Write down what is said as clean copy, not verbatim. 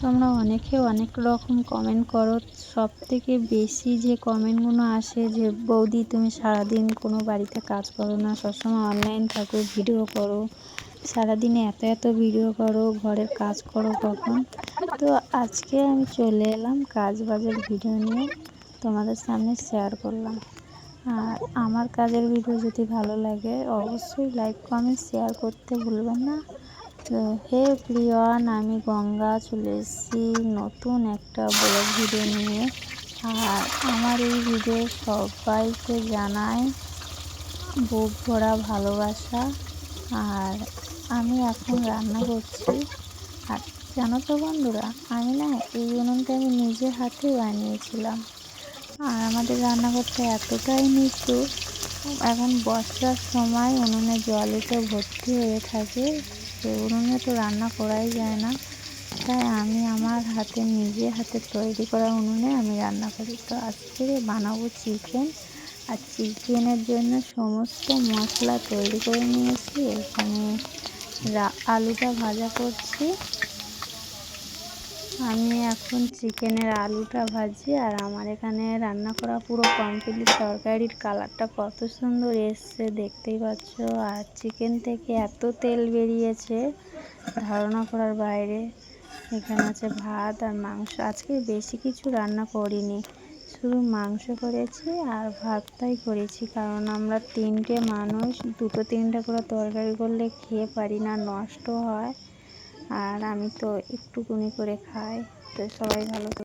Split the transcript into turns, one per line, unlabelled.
তোমরা অনেকে অনেক রকম কমেন্ট করো। সবথেকে বেশি যে কমেন্টগুলো আসে যে বৌদি তুমি সারাদিন কোনো বাড়িতে কাজ করো না, সবসময় অনলাইন থাকো, ভিডিও করো, সারাদিনে এত এত ভিডিও করো, ঘরের কাজ করো কখন? তো আজকে আমি চলে এলাম কাজ বাজের ভিডিও নিয়ে, তোমাদের সামনে শেয়ার করলাম। আর আমার কাজের ভিডিও যদি ভালো লাগে অবশ্যই লাইক কমেন্ট শেয়ার করতে ভুলবেন না। তো হে প্রিয়ন, আমি গঙ্গা চলে এসেছি নতুন একটা ব্লগ ভিডিও নিয়ে। আর আমার এই ভিডিও সবাইকে জানাই বুক ভরা ভালোবাসা। আর আমি এখন রান্না করছি। আর জানো তো বন্ধুরা, আমি না এই উনুনটা আমি নিজে হাতে বানিয়েছিলাম। আর আমাদের রান্নাঘরটা এতটাই নিচু, এখন বর্ষার সময় উনুনে জল উঠে ভর্তি হয়ে থাকে, সে উনুনে তো রান্না করাই যায় না। তাই আমি আমার নিজে হাতে তৈরি করা উনুনে আমি রান্না করি। তো আজকে বানাবো চিকেন। আর চিকেনের জন্য সমস্ত মশলা তৈরি করে নিয়েছি। এখানে আলুটা ভাজা করছি। আমি এখন চিকেনের আলুটা ভাজি। আর আমার এখানে রান্না করা পুরো কমপ্লিট। তরকারির কালারটা কত সুন্দর এসছে দেখতেই পাচ্ছ। আর চিকেন থেকে এত তেল বেরিয়েছে ধারণা করার বাইরে। এখানে আছে ভাত আর মাংস। আজকে বেশি কিছু রান্না করিনি, শুধু মাংস করেছি আর ভাতটাই করেছি, কারণ আমরা 3টে মানুষ, 2-3টা করে তরকারি করলে খেয়ে পারি না, নষ্ট হয়। আর আমি তো একটুকুনি করে খাই। তো সবাই ভালো